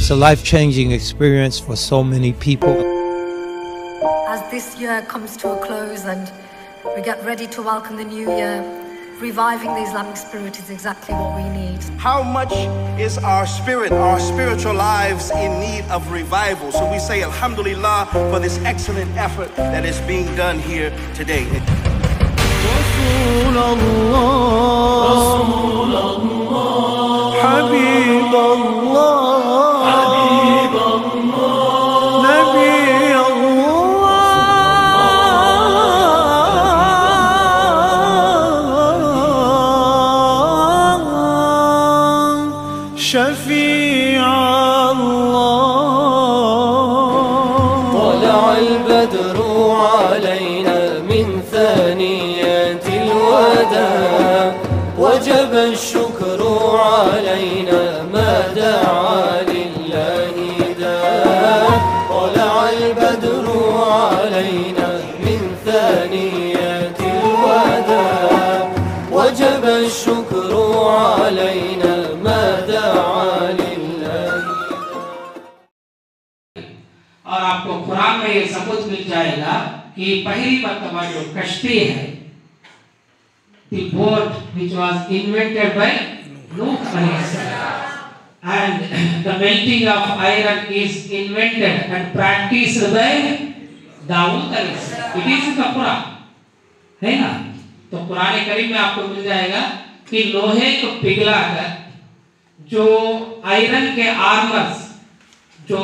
It's a life-changing experience for so many people. As this year comes to a close and we get ready to welcome the new year, reviving the Islamic spirit is exactly what we need. How much is our spirit, our spiritual lives in need of revival? So we say Alhamdulillah for this excellent effort that is being done here today. حبيب الله حبيب الله نبي الله شفيع الله طلع البدر علينا من ثانيات الوداع وجب الشكر علينا ما دعا لله داع طلع البدر علينا من ثانيات الوداع وجب الشكر علينا ما دعا لله. اور آپ کو قرآن میں یہ ثبوت مل جائے گا کہ پہلی مرتبہ جو کشتی ہے the boat which was invented by Nuh alayhi salam, and the melting of iron is invented and practiced by Dawood alayhi salam. It is in the Quran, ہے نا؟ تو قرآن کریم میں آپ کو مل جائے گا کہ لوہے کو پگھلا کر جو آئرن کے آرمرز جو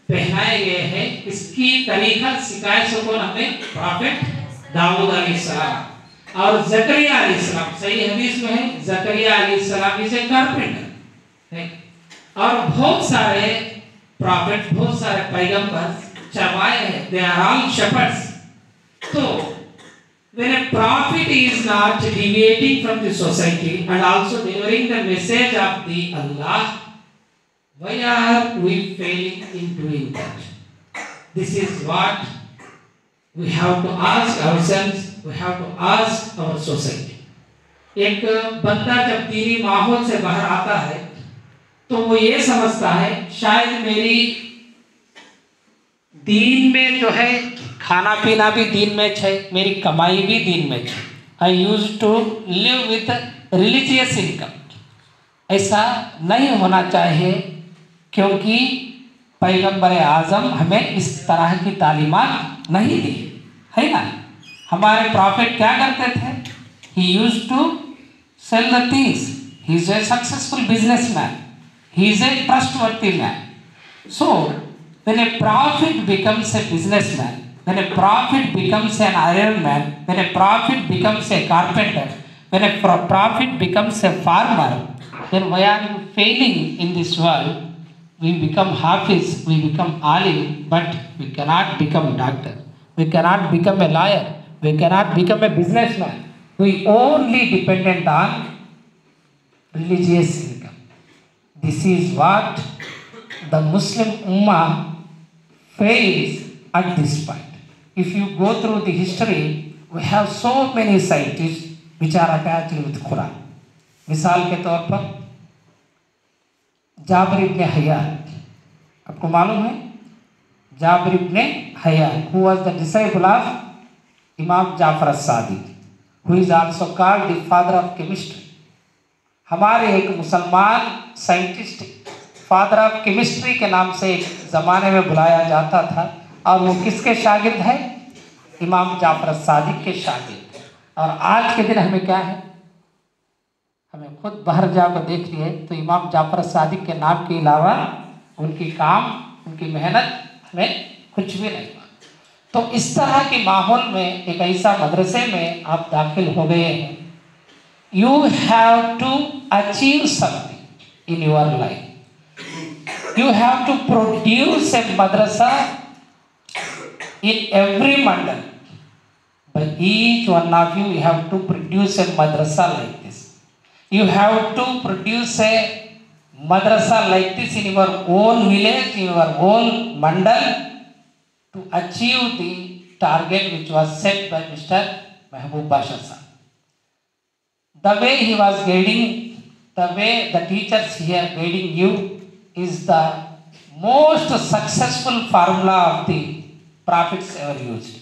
پہنائے گئے ہیں اس کی طریقہ سکھائے سکون ہمیں پرافٹ داؤد علیہ السلام. اور زکریا علیہ السلام صحیح حدیث میں ہے زکریا علیہ السلام اسے کارپینٹر اور بہت سارے پرافٹ بہت سارے پیغمبر چروائے ہیں they are all shepherds. تو when a prophet is not deviating from the society and also delivering the message of the Allah, why are we failing in doing that? This is what we have to ask ourselves. We have to ask our society. ایک بندہ جب دینی ماحول سے باہر آتا ہے تو وہ یہ سمجھتا ہے شاید میری دین میں جو ہے کھانا پینا بھی دین میں ہے میری کمائی بھی دین میں ہے. I used to live with religious income. ایسا نہیں ہونا چاہیے کیونکہ پیغمبر اعظم ہمیں اس طرح کی تعلیمات نہیں دی ہے نا. ہمارے پرافٹ کیا کرتے تھے؟ He used to sell the things. He is a successful businessman. He is a trustworthy man. So, when a prophet becomes a businessman, when a prophet becomes an iron man, when a prophet becomes a carpenter, when a prophet becomes a farmer, then why are you failing in this world? We become hafiz, we become alim, but we cannot become doctor. We cannot become a lawyer. We cannot become a businessman. We only dependent on religious income. This is what the Muslim Ummah fails at this point. If you go through the history, we have so many scientists which are attached with Quran. مثال کے طور پر جابر ابن حیان آپ کو معلوم ہے جابر ابن حیان who was the disciple of Imam Jafar as-Sadiq, who is also called the father of chemistry. ہمارے ایک مسلمان سائنٹسٹ فادر آف کیمسٹری کے نام سے ایک زمانے میں بلایا جاتا تھا اور وہ کس کے شاگرد ہے؟ امام جعفر الصادق کے شاگرد. اور آج کے دن ہمیں کیا ہے؟ ہمیں خود باہر جا کر دیکھ لیے تو امام جعفر الصادق کے نام کے علاوہ ان کی کام ان کی محنت ہمیں کچھ بھی نہیں ہوا. تو اس طرح کے ماحول میں ایک ایسا مدرسے میں آپ داخل ہو گئے ہیں. You have to achieve something in your life. You have to produce a madrasa in every mandal. But each one of you have to produce a madrasa like this. You have to produce a madrasa like this in your own village, in your own mandal, to achieve the target which was set by Mr. Mehboob Basha sir. The way he was guiding, the way the teachers here guiding you is the most successful formula of the prophets ever used.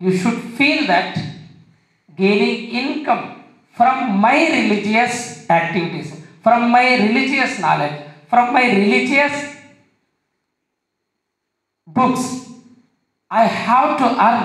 You should feel that gaining income from my religious activities, from my religious knowledge, from my religious books, I have to earn.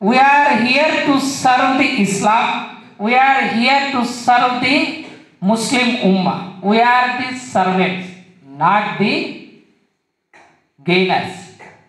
We are here to serve the Islam. We are here to serve the Muslim Ummah. We are the servants, not the gainers.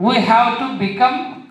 We have to become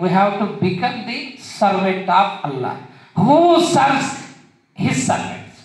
We have to become the servant of Allah who serves His servants.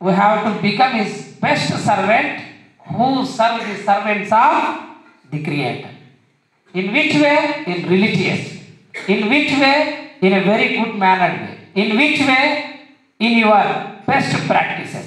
We have to become His best servant who serves the servants of the Creator. In which way? In religious. In which way? In a very good mannered way. In which way? In your best practices.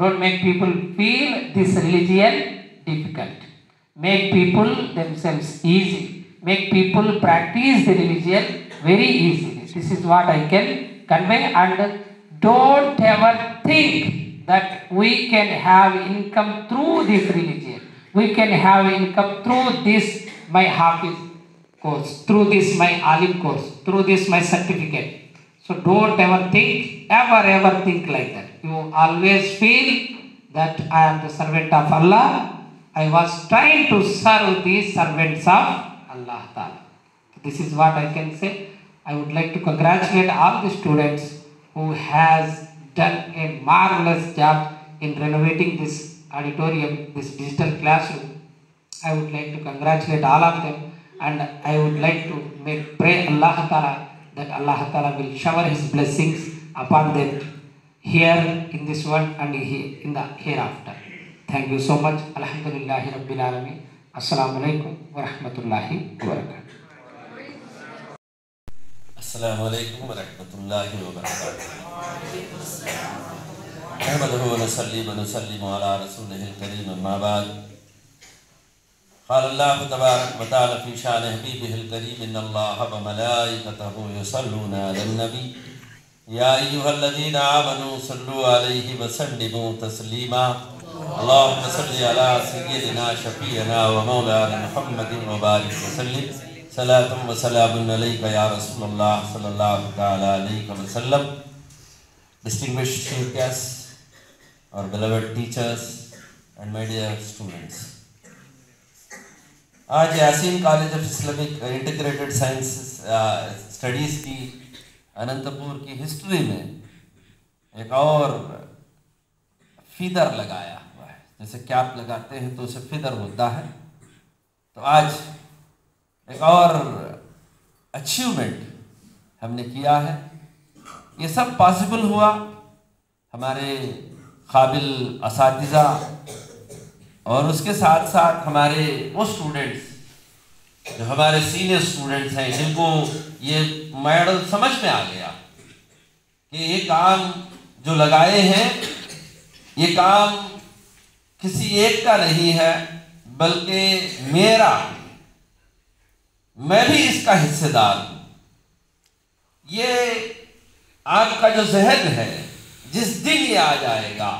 Don't make people feel this religion difficult. Make people themselves easy. Make people practice the religion very easily. This is what I can convey. And don't ever think that we can have income through this religion. We can have income through this my Hafiz course, through this my Alim course, through this my certificate. So don't ever think like that. You always feel that I am the servant of Allah. I was trying to serve the servants of Allah Ta'ala. This is what I can say. I would like to congratulate all the students who has done a marvelous job in renovating this auditorium, this digital classroom. I would like to congratulate all of them, and I would like to pray Allah Ta'ala that Allah Ta'ala will shower His blessings upon them here in this world and in the hereafter. Thank you so much. Alhamdulillahi Rabbil Alameen. Assalamu alaikum wa rahmatullahi wa barakatuh. Assalamu alaikum wa rahmatullahi wa barakatuh. Ahmaduhu wa nusalli wa nusallimu ala rasulihil kareem amma ba'd. قال الله تبارك وتعالى في شأن حبيبه الكريم إن الله وملائكته يصلون على النبي يا أيها الذين آمنوا صلوا عليه وسلموا تسليما اللهم صل على سيدنا شفيعنا ومولانا محمد وبارك وسلم صلاة وسلام عليك يا رسول الله صلى الله تعالى عليه وسلم. Distinguished chief guests, our beloved teachers and my dear students, آج Yasin college of Islamic integrated science studies کی اننت پور کی ہسٹری میں ایک اور فیدر لگایا ہوا ہے، جیسے کیپ لگاتے ہیں تو اسے فیدر ہوتا ہے. تو آج ایک اور اچیومنٹ ہم نے کیا ہے. یہ سب پاسبل ہوا ہمارے قابل اساتذہ اور اس کے ساتھ ساتھ ہمارے وہ اسٹوڈنٹس جو ہمارے سینئر اسٹوڈنٹس ہیں، جن کو یہ ماڈل سمجھ میں آ گیا کہ یہ کام جو لگائے ہیں یہ کام کسی ایک کا نہیں ہے بلکہ میرا، میں بھی اس کا حصے دار ہوں. یہ آپ کا جو ذہن ہے جس دن یہ آ جائے گا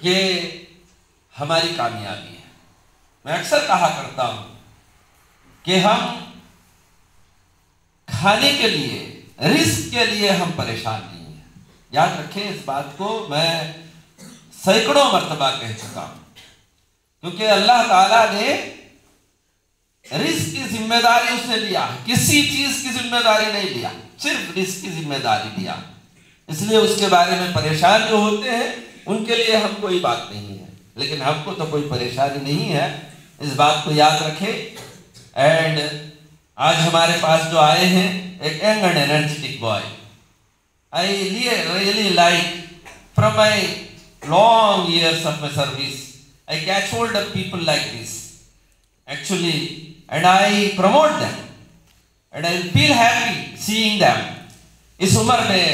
یہ ہماری کامیابی ہے. میں اکثر کہا کرتا ہوں کہ ہم کھانے کے لیے، رزق کے لیے ہم پریشان نہیں ہیں. یاد رکھیں اس بات کو، میں سینکڑوں مرتبہ کہہ چکا ہوں، کیونکہ اللہ تعالیٰ نے رزق کی ذمہ داری اس نے لیا، کسی چیز کی ذمہ داری نہیں لیا، صرف رزق کی ذمہ داری لیا. اس لیے اس کے بارے میں پریشان جو ہوتے ہیں ان کے لیے ہم کوئی بات نہیں ہے، لیکن ہم کو تو کوئی پریشانی نہیں ہے. اس بات کو یاد رکھیں. اینڈ آج ہمارے پاس جو آئے ہیں ایک young and energetic boy. I really like from my long years of my service, I catch hold of people like this actually, and I promote them and I feel happy seeing them. اس عمر میں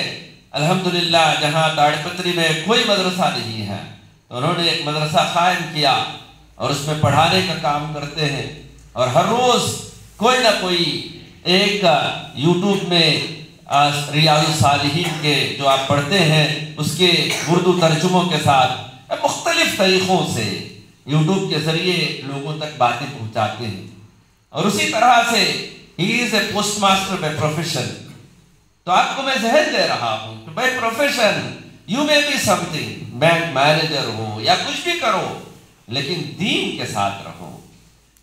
الحمدللہ جہاں تاڑ پتری میں کوئی مدرسہ نہیں ہے تو انہوں نے ایک مدرسہ قائم کیا اور اس میں پڑھانے کا کام کرتے ہیں، اور ہر روز کوئی نہ کوئی ایک یوٹیوب میں ریاض الصالحین کے جو آپ پڑھتے ہیں اس کے اردو ترجموں کے ساتھ مختلف طریقوں سے یوٹیوب کے ذریعے لوگوں تک باتیں پہنچاتے ہیں. اور اسی طرح سے ہی is a post master by profession. تو آپ کو میں ذہن دے رہا ہوں کہ بائی پروفیشن یو میں be something, bank manager ہو یا کچھ بھی کرو لیکن دین کے ساتھ رہو،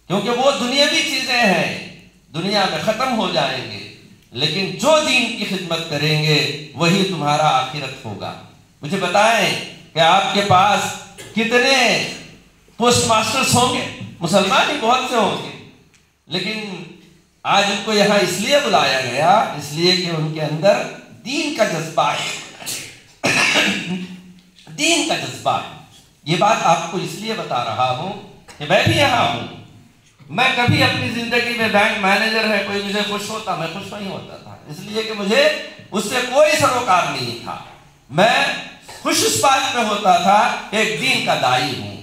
کیونکہ وہ دنیاوی چیزیں ہیں، دنیا میں ختم ہو جائیں گے، لیکن جو دین کی خدمت کریں گے وہی تمہارا آخرت ہوگا. مجھے بتائیں کہ آپ کے پاس کتنے پوسٹ ماسٹرز ہوں گے؟ مسلمان ہی بہت سے ہوں گے، لیکن آج ان کو یہاں اس لیے بلایا گیا اس لیے کہ ان کے اندر دین کا جذبہ ہے. دین کا جذبہ ہے. یہ بات آپ کو اس لیے بتا رہا ہوں کہ میں بھی یہاں ہوں. میں کبھی اپنی زندگی میں بینک مینیجر ہے کوئی مجھے خوش ہوتا، میں خوش نہیں ہوتا تھا، اس لیے کہ مجھے اس سے کوئی سروکار نہیں تھا. میں خوش اس بات میں ہوتا تھا کہ ایک دین کا داعی ہوں.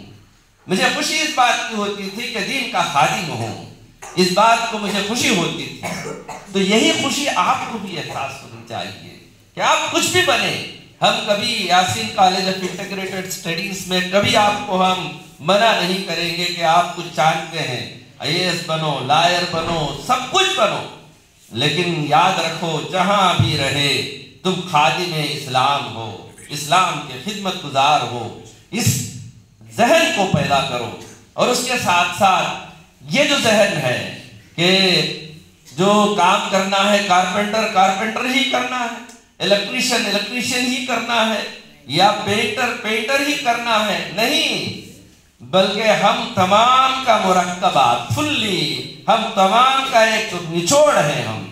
مجھے خوشی اس بات کی ہوتی تھی کہ دین کا خادم ہوں، اس بات کو مجھے خوشی ہوتی تھی. تو یہی خوشی آپ کو بھی احساس ہونی چاہیے کہ آپ کچھ بھی بنے. ہم کبھی Yasin college of integrated studies میں کبھی آپ کو ہم منع نہیں کریں گے کہ آپ کچھ جانتے ہیں، IAS بنو، لائر بنو، سب کچھ بنو، لیکن یاد رکھو جہاں بھی رہے تم خادم اسلام ہو، اسلام کے خدمت گزار ہو. اس ذہن کو پیدا کرو. اور اس کے ساتھ ساتھ یہ جو ذہن ہے کہ جو کام کرنا ہے کارپینٹر ہی کرنا ہے، الیکٹریشین ہی کرنا ہے، یا پینٹر ہی کرنا ہے، نہیں، بلکہ ہم تمام کا مرکبات فلی، ہم تمام کا ایک نچوڑ ہے. ہم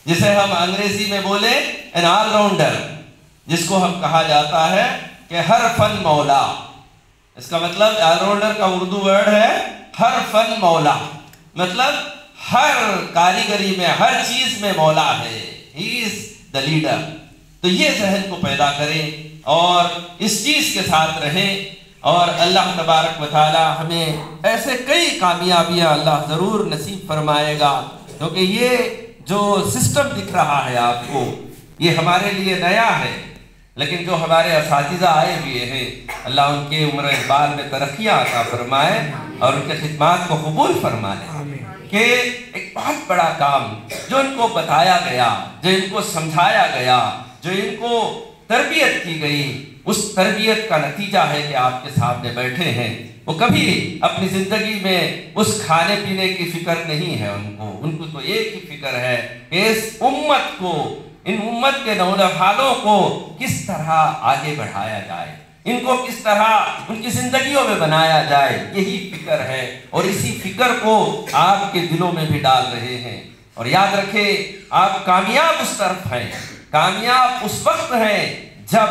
جسے ہم انگریزی میں بولے این آل راؤنڈر، جس کو ہم کہا جاتا ہے کہ ہر فن مولا. اس کا مطلب آل راؤنڈر کا اردو ورڈ ہے ہر فن مولا، مطلب ہر کاریگری میں، ہر چیز میں مولا ہے. ہی از دا لیڈر. تو یہ ذہن کو پیدا کریں اور اس چیز کے ساتھ رہیں، اور اللہ تبارک و تعالی ہمیں ایسے کئی کامیابیاں اللہ ضرور نصیب فرمائے گا. کیونکہ یہ جو سسٹم دکھ رہا ہے آپ کو یہ ہمارے لیے نیا ہے، لیکن جو ہمارے اساتذہ آئے ہوئے ہیں اللہ ان کے عمر اقبال میں ترقیاں عطا فرمائے اور ان کے خدمات کو قبول فرمائے. کہ ایک بہت بڑا کام جو ان کو بتایا گیا، جو ان کو سمجھایا گیا، جو ان کو تربیت کی گئی، اس تربیت کا نتیجہ ہے کہ آپ کے سامنے بیٹھے ہیں. وہ کبھی اپنی زندگی میں اس کھانے پینے کی فکر نہیں ہے ان کو تو ایک ہی فکر ہے کہ اس امت کو، ان امت کے نونوالوں کو کس طرح آگے بڑھایا جائے، ان کو کس طرح ان کی زندگیوں میں بنایا جائے، یہی فکر ہے، اور اسی فکر کو آپ کے دلوں میں بھی ڈال رہے ہیں۔ اور یاد رکھیں، آپ کامیاب اس طرف ہیں، کامیاب اس وقت ہیں جب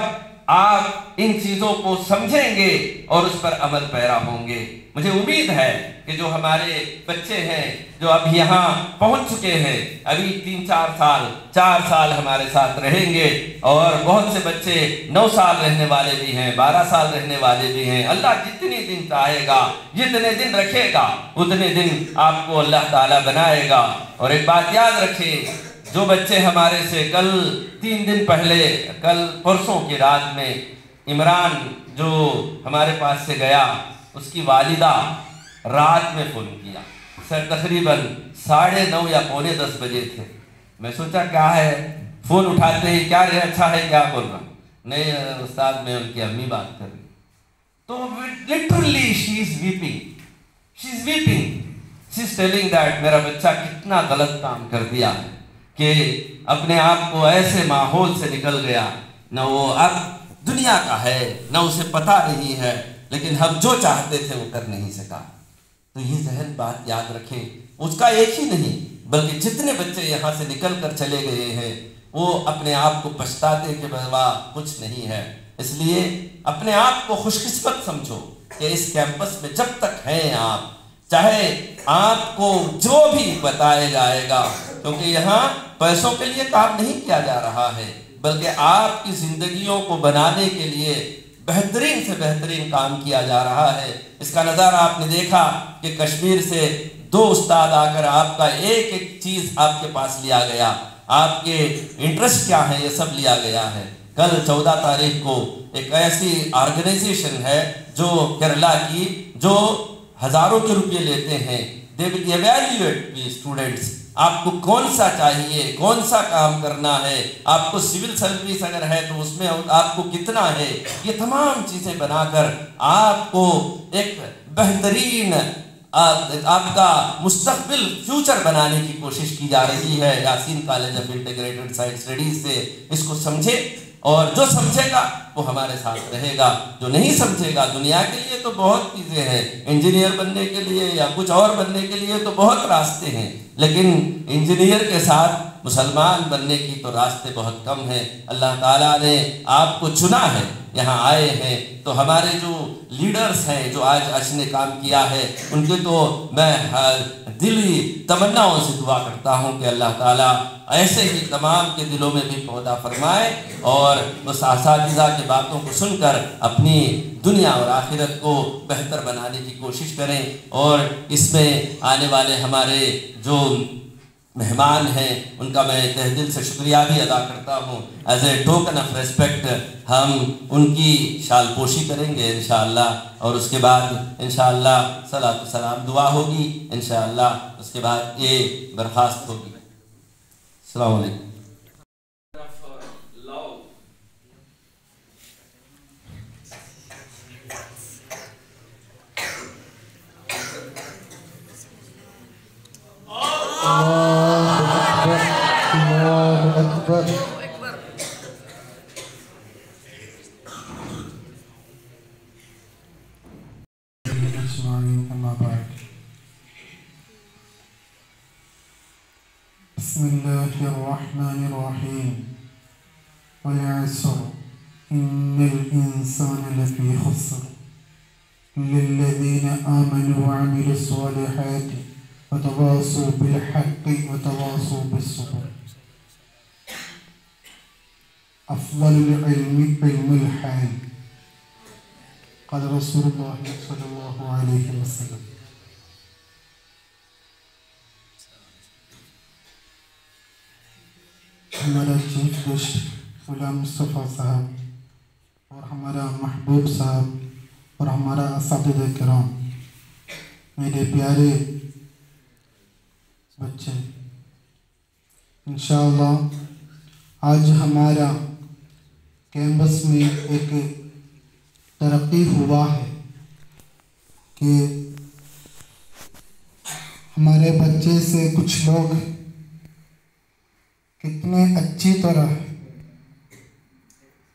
آپ ان چیزوں کو سمجھیں گے اور اس پر عمل پیرا ہوں گے۔ مجھے امید ہے کہ جو ہمارے بچے ہیں جو اب یہاں پہنچ چکے ہیں، ابھی 4 سال ہمارے ساتھ رہیں گے، اور بہت سے بچے 9 سال رہنے والے بھی ہیں، 12 سال رہنے والے بھی ہیں۔ اللہ جتنے دن چاہے گا، جتنے دن رکھے گا، اتنے دن آپ کو اللہ تعالیٰ بنائے گا۔ اور ایک بات یاد رکھیں، جو بچے ہمارے سے کل 3 دن پہلے، کل پرسوں کی رات میں عمران جو ہمارے پاس سے گیا، اس کی والدہ رات میں فون کیا، سر تقریباً 9:30 یا 9:45 بجے تھے۔ میں سوچا کیا ہے، فون اٹھاتے ہی کیا رہے، اچھا ہے کیا بول رہا، نہیں استاد میں ان کی امی بات کر رہی، تو literally she is weeping, she is telling that میرا بچہ کتنا غلط کام کر دیا ہے کہ اپنے آپ کو ایسے ماحول سے نکل گیا، نہ وہ اب دنیا کا ہے، نہ اسے پتہ نہیں ہے، لیکن ہم جو چاہتے تھے وہ کر نہیں سکا۔ تو یہ ذہن بات یاد رکھیں، اس کا ایک ہی نہیں بلکہ جتنے بچے یہاں سے نکل کر چلے گئے ہیں وہ اپنے آپ کو پچھتاتے کہ بابا کچھ نہیں ہے۔ اس لیے اپنے آپ کو خوش قسمت سمجھو کہ اس کیمپس میں جب تک ہیں آپ، چاہے آپ کو جو بھی بتایا جائے گا، کیونکہ یہاں پیسوں کے لیے کام نہیں کیا جا رہا ہے بلکہ آپ کی زندگیوں کو بنانے کے لیے بہترین سے بہترین کام کیا جا رہا ہے۔ اس کا نظارہ آپ نے دیکھا کہ کشمیر سے 2 استاد آ کر آپ کا ایک چیز آپ کے پاس لیا گیا، آپ کے انٹرسٹ کیا ہے یہ سب لیا گیا ہے۔ کل 14 تاریخ کو ایک ایسی آرگنائزیشن ہے جو کیرلا کی، جو ہزاروں کے روپے لیتے ہیں، they will evaluate the students، آپ کو کون سا چاہیے، کون سا کام کرنا ہے، آپ کو سول سروس اگر ہے تو اس میں آپ کو کتنا ہے، یہ تمام چیزیں بنا کر آپ کو ایک بہترین آپ کا مستقبل فیوچر بنانے کی کوشش کی جا رہی ہے۔ Yasin college of integrated science studies سے اس کو سمجھے، اور جو سمجھے گا وہ ہمارے ساتھ رہے گا، جو نہیں سمجھے گا، دنیا کے لیے تو بہت چیزیں ہیں، انجینئر بننے کے لیے یا کچھ اور بننے کے لیے تو بہت راستے ہیں، لیکن انجینئر کے ساتھ مسلمان بننے کی تو راستے بہت کم ہیں۔ اللہ تعالیٰ نے آپ کو چنا ہے، یہاں آئے ہیں، تو ہمارے جو لیڈرز ہیں جو آج نے کام کیا ہے، ان کے تو میں دلی تمناؤں سے دعا کرتا ہوں کہ اللہ تعالیٰ ایسے ہی تمام کے دلوں میں بھی پودا فرمائے، اور اس اساتذہ کی باتوں کو سن کر اپنی دنیا اور آخرت کو بہتر بنانے کی کوشش کریں۔ اور اس میں آنے والے ہمارے جو مہمان ہیں ان کا میں تہ دل سے شکریہ بھی ادا کرتا ہوں۔ As a token of respect ہم ان کی شال پوشی کریں گے انشاءاللہ، اور اس کے بعد انشاءاللہ صلاۃ و سلام دعا ہوگی انشاءاللہ، اس کے بعد یہ برخاست ہوگی۔ السلام علیکم۔ بسم الله الرحمن الرحيم والعصر إن الإنسان لفي خسر للذين آمنوا وعملوا الصالحات وتواصوا بالحق وتواصوا بالصبر أفضل العلم علم الحال قال رسول الله صلى الله عليه وسلم۔ ہمارا چیف گیسٹ غلام مصطفیٰ صاحب اور ہمارا محبوب صاحب اور ہمارا اساتذہ کرام، میرے پیارے بچے، انشاءاللہ آج ہمارا کیمپس میں ایک ترقی ہوا ہے کہ ہمارے بچے سے کچھ لوگ کتنے اچھی طرح